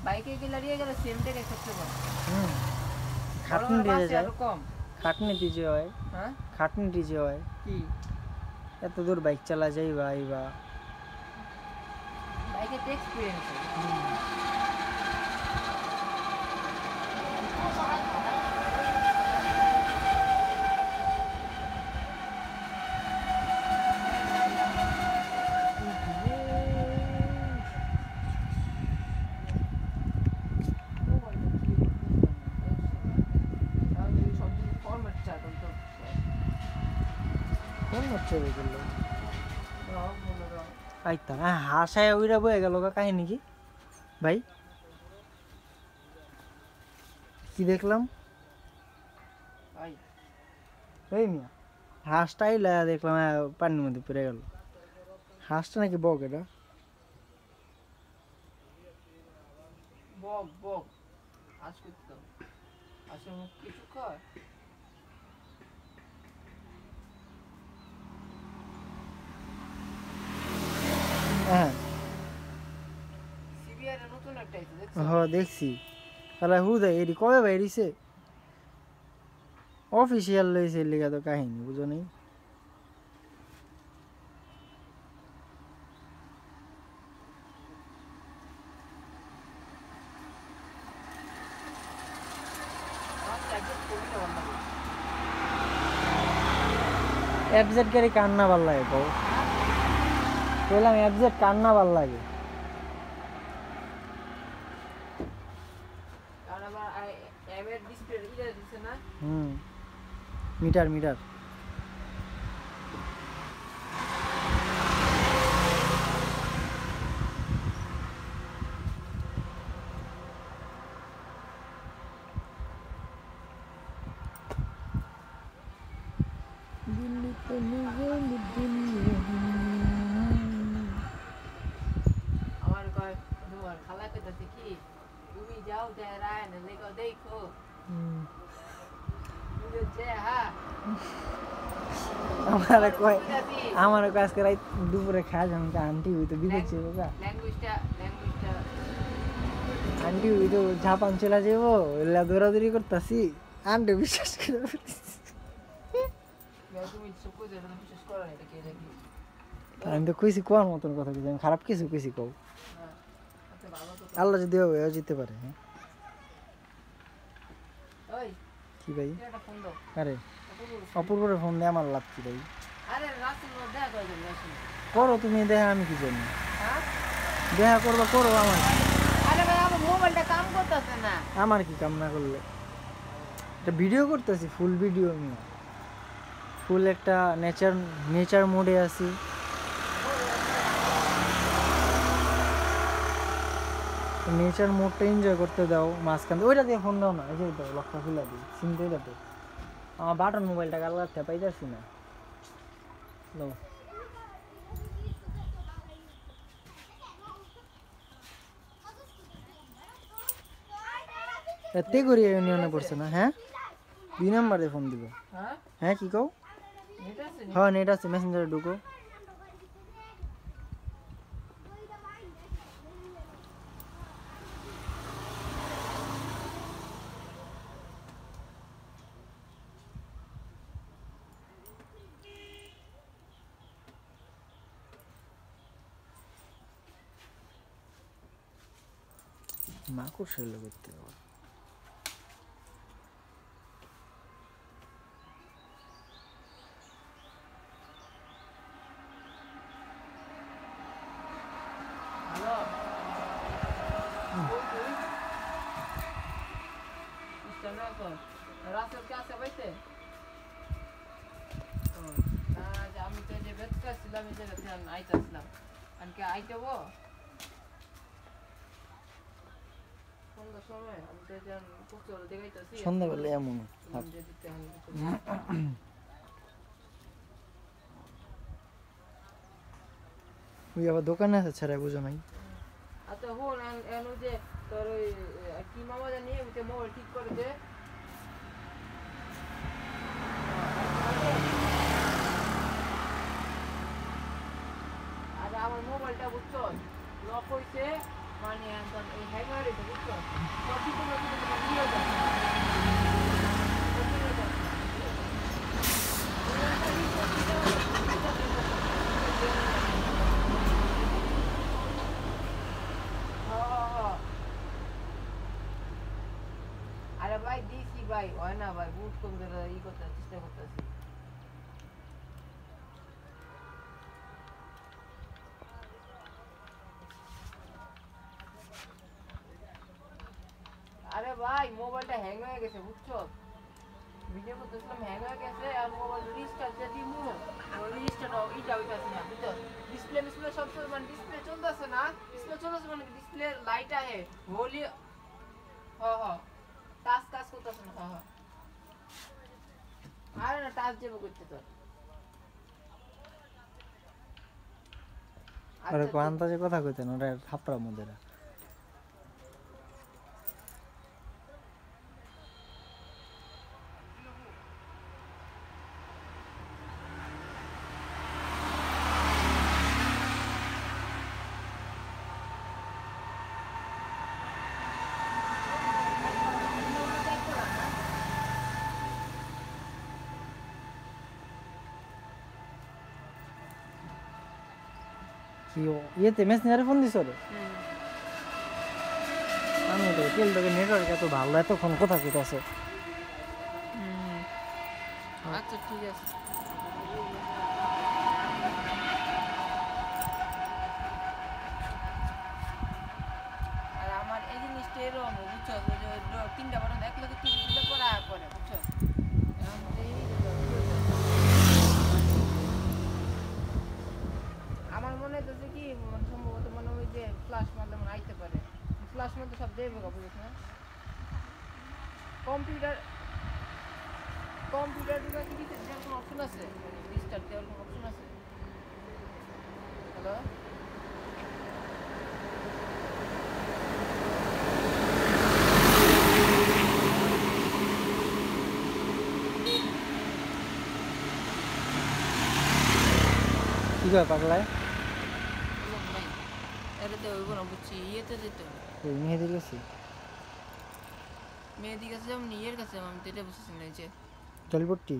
বাইকে গেলে হারিয়ে গেলে সিএমটেক করতে পারো খাটনি দিয়ে যায় কম খাটনি দিতে হয় হ্যাঁ খাটনি দিতে হয় কি এত দূর বাইক চালা যাইবা আইবা বাইকে এক্সপেরিয়েন্স কোন হচ্ছে এগুলো আইতা হাসায় উইরা বয়ে গেল কাহিনী কি ভাই কি দেখলাম এই মিয়া হাঁসটাই লায়া দেখলাম পানির মধ্যে পড়ে গেল হাঁসটা নাকি বক এটা বক বক আজকে তো আসলে মুখ কিছু কর হ্যাঁ সিবিআর এর নতুন একটা আইছে দেখছো হ্যাঁ দেখছি তাহলে হুদা এটি কবে বাইরিছে অফিসিয়াল লইছে লেখা তো কাহিনী বুঝো নেই এফজেড গাড়ি কান্না ভাল লাগে কও বললাম এফজেড কান্না ভাল লাগে আর আমার এমএর ডিসপ্লে ইলা দিছে না মিটার মিটার আমার কয় তোমার খালা কইতাছে কি তুমি যাও দেরায় না লেগো দেখো বুঝে যে হ্যাঁ আমার কাজ করাই দুপুরে খাওয়া যান আন্টি হইতো বিদেশে বাবা ল্যাঙ্গুয়েজটা আন্টি হইতো জাপান চলে যাবো এলা দৌড়াদৌড়ি করতেছি আন্টি বিশ্বাস করে তুমি সুকো যে বিশ্বাস করো না এটা কে দেখি আমি তো কইছি কোয়ার মতন কথা কইছি আমি খারাপ কিছু কইছি কও আচ্ছা ভালো তো আল্লাহ যদি হবে ও জিততে পারে ওই কি ভাই এটা ফোন দাও আরে অপূর্বরে ফোন দিয়ে আমার লাভ কি ভাই আরে রাসেল দেখা করে দেব রাসেল করো তুমি দেখা আমি কি জানি হ্যাঁ দেখা করবা করো আমার আরে ভাই আমার মোবাইলটা কাম করতেছে না আমার কি কাম না করলে এটা ভিডিও করতেছি ফুল ভিডিও আমি ফুল একটা নেচার মোডে আছি নেচার মোডটা এনজয় করতে দাও মাঝখান ওইটা দিয়ে ফোন দাও না এই যে দাও লক্ষ্য খুলে দিই সিমটা ওইটাতে আমার বাটন মোবাইলটা কালকে পাইতেছি না দাও এতে করি ইউনিয়নে পড়ছে না হ্যাঁ 2 নম্বরে ফোন দিব হ্যাঁ কি কও হ্যাঁ নেট আছে মেসেঞ্জারে ঢুকো মাকড় সেল করতে হবে রাসেল কে আছে বাইতে আমি তো যে বেত কাছিলাম এই জায়গাতে আইতাছিলাম আনকে আইতেবো সন্ধ্যাবেলা এমন ওই আবার দোকানে আছে ছাড়া বুঝো নাই আচ্ছা হন এনো যে তোর ওই কি মামা জানি ওইটা মোবাইল ঠিক করে দে আর আমার মোবাইলটা বুঝছো লক হইছে মানে একদম এই হ্যাঙ্গার হইছে ভাই হয় না ভাই, বহুত কম ধরে করতে চেষ্টা করতেছি। আরে ভাই মোবাইলটা হ্যাং হয়ে গেছে বুঝছো, ভিডিও করতেছিলাম হ্যাং হয়ে গেছে, আর মোবাইল রিস্টার্ট যে দিমু রিস্টার্ট ইটা হইতাছে না বুঝছো, ডিসপ্লে সব মানে ডিসপ্লে চলতেছে না, ডিসপ্লে চলতেছে মানে ডিসপ্লে লাইট আহে ভলি টাচ কাজ করতেছে না। আরে না টাচ যাবে করতে তো আরে কোয়ান্তাজে কথা কইতেন ওরা থাপড়া মধ্যে কি ইয়েতে মেসেঞ্জারে ফোন দিছ রে? আমি তো টেলটকের নেটওয়ার্ক এত ভালো, এতক্ষণ কথা কইতাছে। আচ্ছা ঠিক আছে। আর আমার এই জিনিসটা এরকম বুঝছো, 3টা বাটন এক লগে টিপ দিলে পরে আয়া করে বুঝছো। আমার মনে হচ্ছে কি সম্ভবত মনে হয় যে ফ্ল্যাশ মারলে মনে আইতে পারে, ফ্ল্যাশ মারতে সব দেবে বুঝছ না। কম্পিউটার কি দিতে দেওয়ার কোনো অপশন আছে, রিস্টার্ট দেওয়ার কোনো অপশন আছে? হ্যালো কি কয় পাগলায়? ভাই এটাতে হইব না বুঝছি, ইয়েতে যেতে হবে ওই মেহেদির কাছে মেয়েদির কাছে যেমন ইয়ের কাছে আমি তো এটা বুঝতেছি না, এই যে জলপট্টি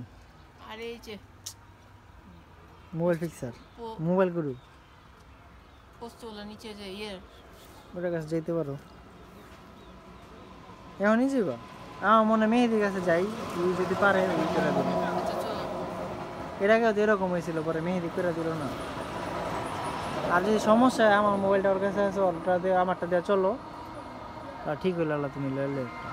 আরে এই যে মোবাইল ফিক্সার মোবাইল গুরু পোস্টগুলো নিচে যে ইয়ের ওটার কাছে যাইতে পারো। এখনই যাবা? আমার মনে মেহেদির কাছে যাই, তুই যদি পারে ওই করে দেবো। আচ্ছা চলো। এর আগেও তো এরকম হয়েছিল, পরে মেহেদি করে দিল না। আর যদি সমস্যা হয় আমার মোবাইলটা ওর কাছে আছে, ওরটা দিয়ে আমারটা দিয়ে চলো, আর ঠিক হইলে তুমি লেলে একটা